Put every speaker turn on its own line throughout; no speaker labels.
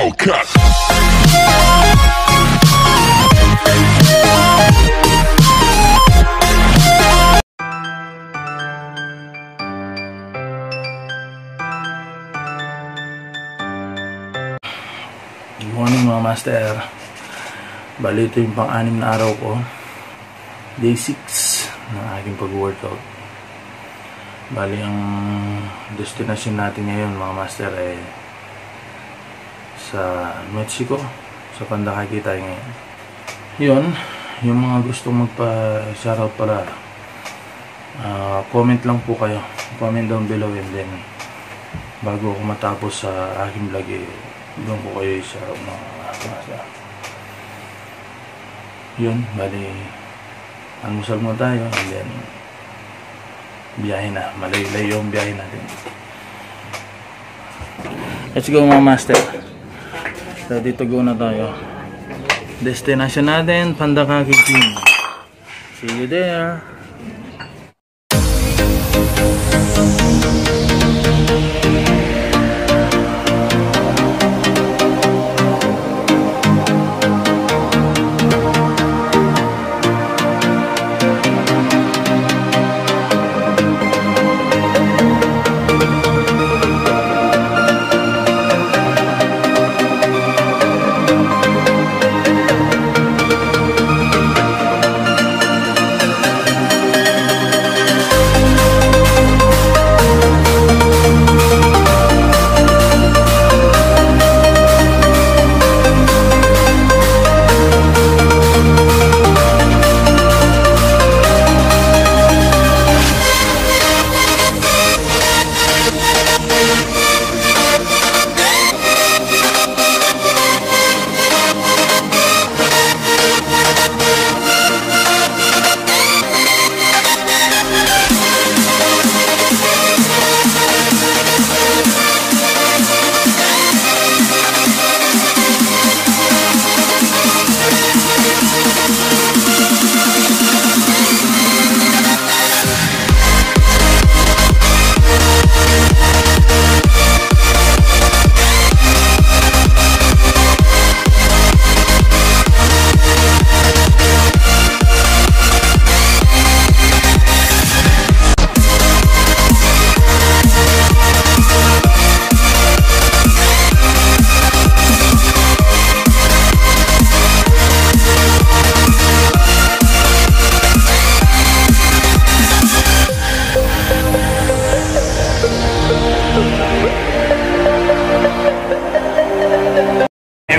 Hellcat.
Good morning mga master. Bali ito yung pang-anim na araw ko. Day 6 ng aking pag-workout. Bali ang destination natin ngayon mga master ay sa Mexico, sa Pandakagi tayo ngayon. Yun, yung mga gustong magpa-shoutout pala, comment lang po kayo. Comment down below, and then bago ako matapos sa aking vlog doon ko kayo sa mga masa. Yun, bali almusal mo tayo, and then biyahe na. Malayo-layo yung biyahe natin. Let's go mga master. So dito go na tayo. Destination natin, Pandakagi. See you there.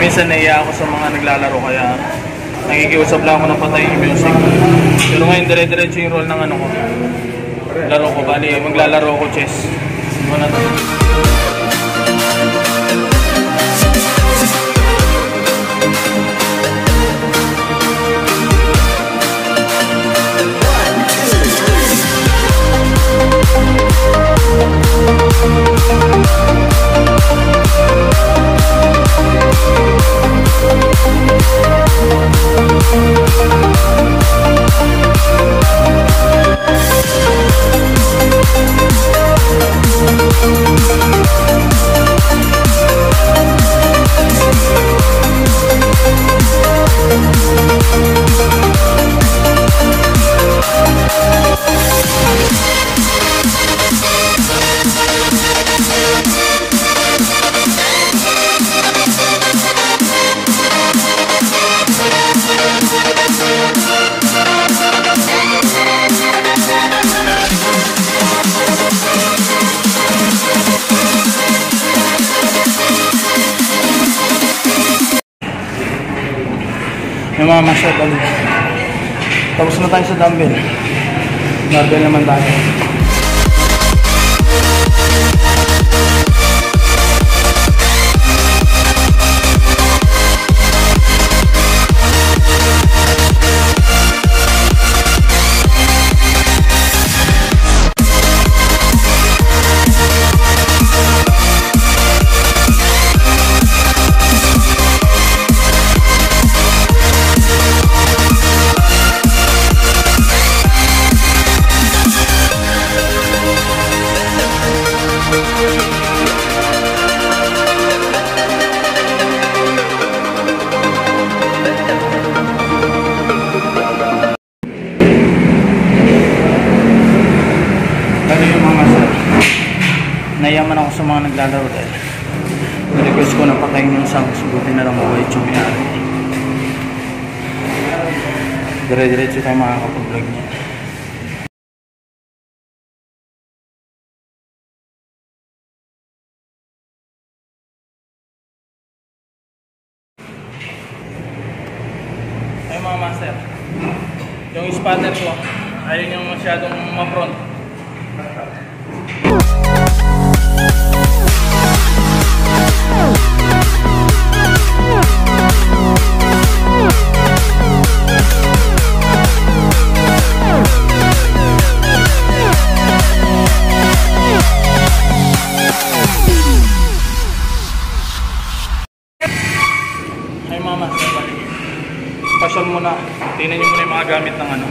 Minsan naiya ako sa mga naglalaro, kaya nakikiusap lang ako ng patay yung music. Pero ngayon dire-diretso yung roll ng ano ko, laro ko. Bali maglalaro ako chess. Muna to. Yung mga master, tapos na tayo sa dumbbell. Dumbbell naman tayo. nayaman ako sa mga naglalaro dahil na-request ko na patayin yung sounds. Buti na lang mabait yung may-ari. Dire-diretso tayo makakapag-vlog niya. Ay mga master, yung spotter ko ayun yung masyadong ma-front. Ay mga master, pasyal muna, tingnan nyo muna yung mga gamit ng ano.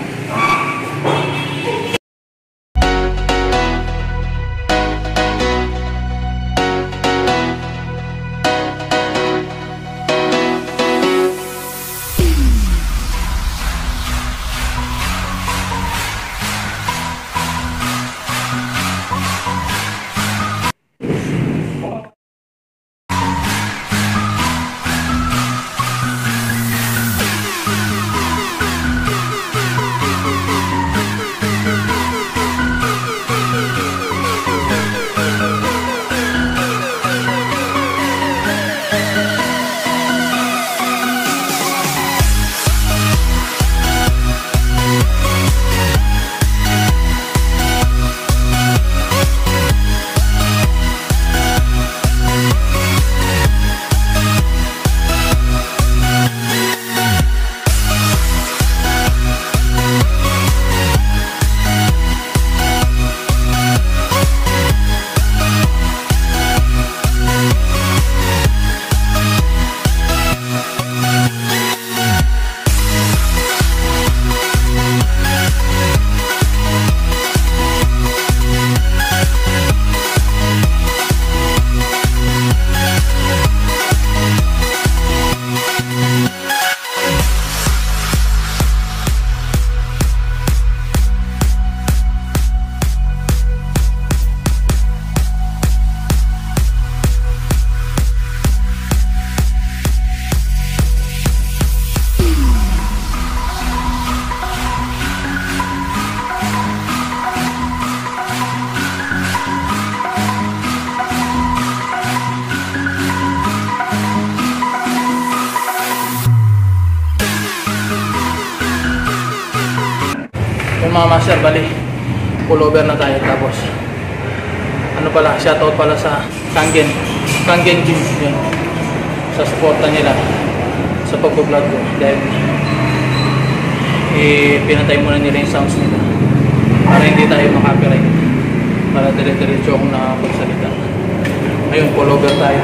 Yung mga master, bali pullover na tayo. Tapos ano pala, shoutout pala sa Kangen Gym yun, sa suporta nila sa pag-vlog ko dahil pinatay muna nila yung sounds nila para hindi tayo makapiright, para dire-diretso akong nakapagsalita. Ayun, pullover tayo.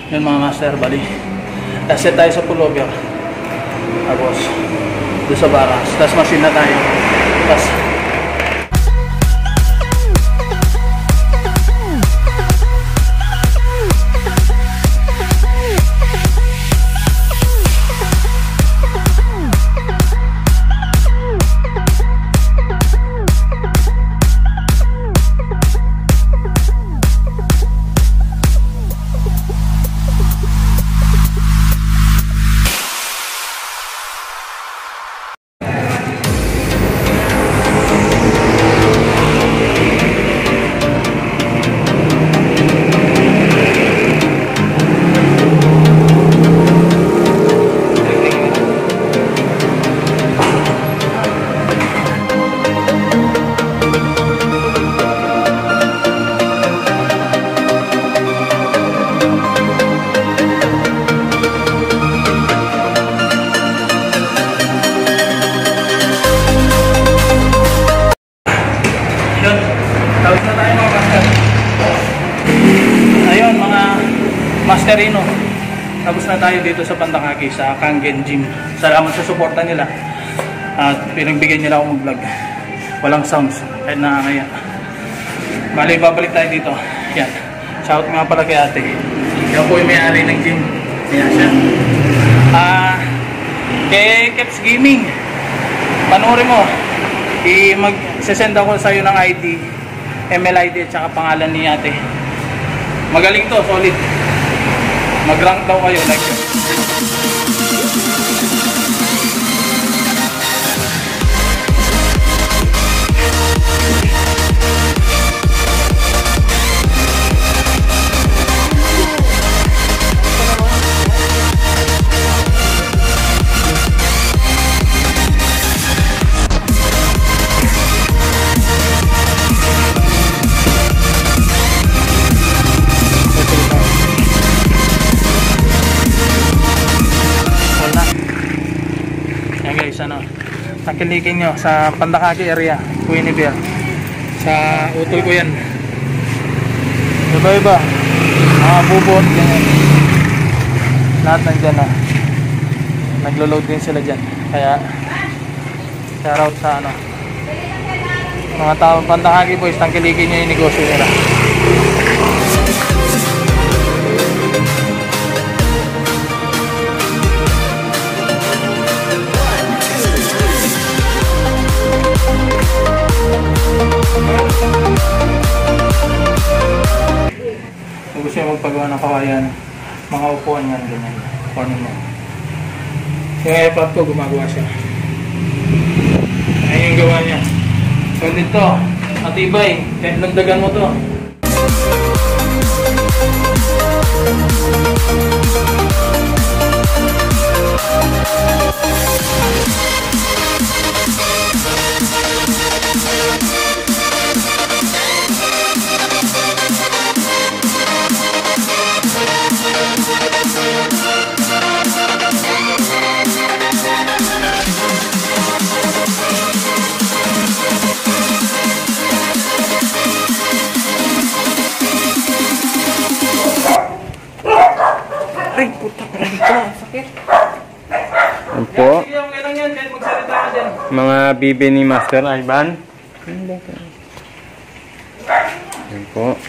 Yun mga master, bali set tayo sa pullover, tapos doon sa baras, tapos machine na tayo, tapos Ayun, tapos na tayo mga master. Ayun mga masterino, tapos na tayo dito sa Pandakagi sa Kangen Gym. Salamat sa suporta nila at pinagbigyan nila ako mag-vlog. Walang sounds kahit nakakaya. Bali, babalik tayo dito. Yan, shout nga pala kay ate. Yan po yung may-ari ng gym. Yan siya. Kay Keps Gaming, panoorin mo. Mag-send ako sa iyo ng ID, ML ID at saka pangalan ni ate. Magaling to, solid. Mag-rank daw kayo like yun. Nakilikin nyo sa Pandakagi area, Quinnipiac. Sa utol ko yan. Iba-iba. Mga bubot, ganyan. Lahat nandyan na. Naglo-load din sila dyan. Kaya, shoutout sa ano. Mga tao Pandakagi boys, tangkilikin nyo yung negosyo nila. Kung gusto nyo magpagawa ng kawayan, mga upuan yan, ganyan. Kunin mo. Yung iPad ko, gumagawa siya. Ayun yung gawa niya. So dito, matibay. Nagdagan mo to.
Ay, puta ka dito. Sakit.
Yan po.
Okay lang yan, kahit magsalita ka dyan.
Mga bibi ni Master Ivan. Yan po.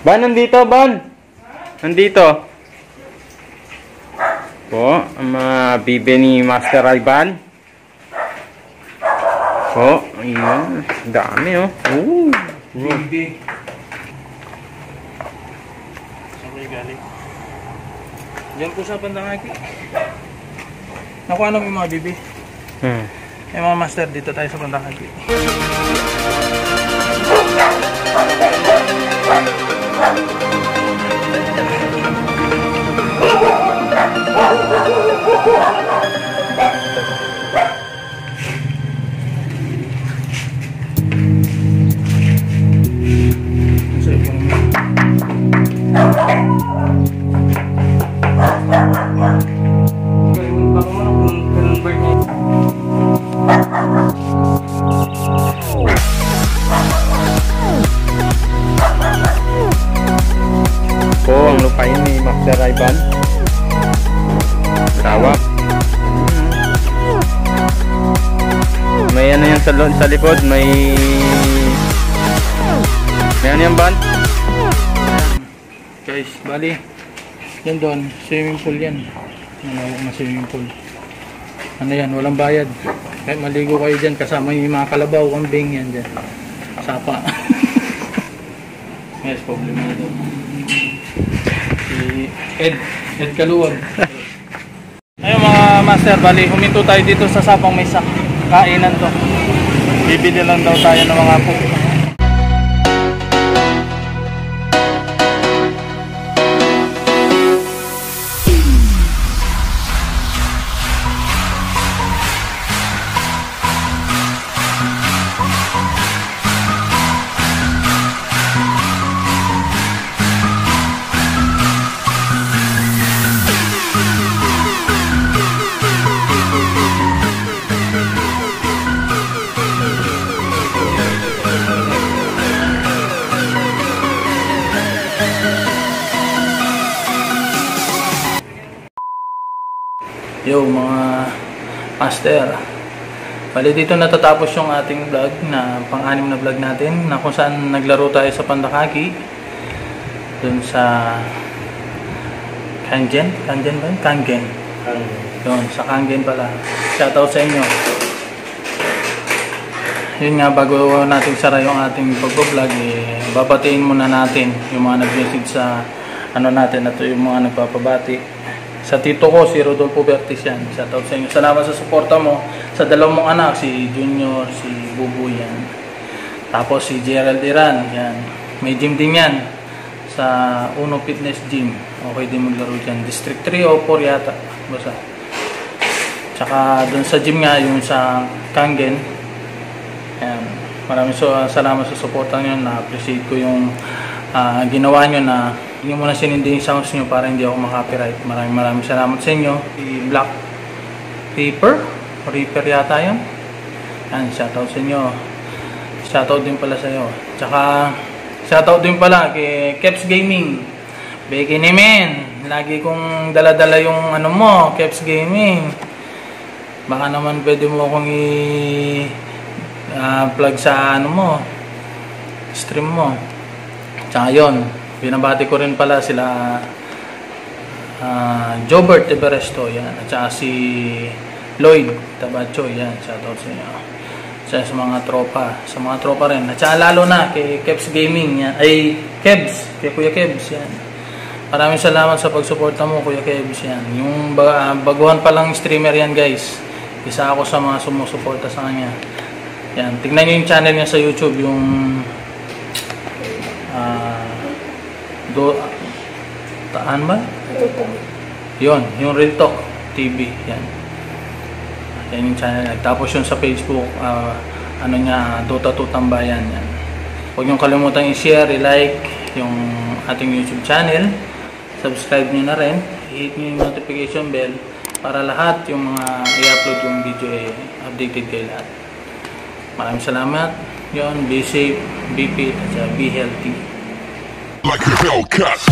Ban, nandito, Ban. Nandito. Po, ang mga bibi ni Master Ivan. Po, ayun. Dami, oh.
Bibi. Saan kayo galing? Diyan po sa Pandakagi. Nakuha naman yung mga bibi. Yung mga master, dito tayo sa Pandakagi.
Ang lupain ni Master Ivan. Tawa. May ano yan sa likod, may ano yan, Ban?
Guys, bali yan doon, swimming pool yan. Malawak na swimming pool. Ano yan, walang bayad. Kahit maligo kayo dyan, kasama yung mga kalabaw, kambing yan dyan. Sapa. Yes, problema na doon. Si Ed Kaluwag. Ayun mga master, bali huminto tayo dito sa Sapang Mesa. Kainan to. Bibili lang daw tayo ng mga po. Yo mga master, bali dito natatapos yung ating vlog na pang-anim na vlog natin na kung saan naglaro tayo sa Pandakaki dun sa Kangen ba? Kangen yun, sa Kangen pala. Shoutout sa inyo. Yun nga, bago natin sara yung ating pagbablog, babatiin muna natin yung mga nag-message sa ano natin, na to yung mga nagpapabati. Sa tito ko, si Rodolfo Bertis yan. Shoutout sa inyo. Salamat sa suporta mo sa dalawang mong anak, si Junior, si Bubu yan. Tapos si Gerald Iran, yan. May gym din yan sa Uno Fitness Gym. Okay din maglaro dyan. District 3 o 4 yata. Basta. Tsaka dun sa gym nga, yung sa Kangen. Yan. Maraming salamat sa suporta nyo. Na-appreciate ko yung ginawa nyo na hindi mo na sinindi yung sounds nyo para hindi ako makapiright. Maraming salamat sa inyo. Si Black Reaper yata yan. Yan, shoutout sa inyo. Shoutout din pala sa iyo. Tsaka shoutout din pala kay Keps Gaming. Beke ni men. Lagi kong dala-dala yung ano mo, Keps Gaming. Baka naman pwede mo akong plug sa ano mo, stream mo. Tsaka yun, binabati ko rin pala sila Jobert Everesto, yan. At saka si Lloyd Tabacho, yan. Shoutout sa inyo. Sa mga tropa rin. At saka lalo na kay Kebs Gaming, yan. Ay, Kebs, kay Kuya Kebs, yan. Maraming salamat sa pagsuporta mo, Kuya Kebs, yan. Yung baguhan palang streamer yan, guys. Isa ako sa mga sumusuporta sa kanya. Yan, tignan nyo yung channel niya sa YouTube, yung Taan ba? Yun, yung Real Talk TV, yan. Yan yung channel. Tapos yun sa Facebook, ano niya, Dota 2 Tambayan, yan. Huwag niyong kalimutan i-share, i-like yung ating YouTube channel. Subscribe niyo na rin. I-hit niyo yung notification bell para lahat yung mga i-upload yung video updated kayo lahat. Maraming salamat. Yun, be safe, be fit, at be healthy.
Like a Hellcat.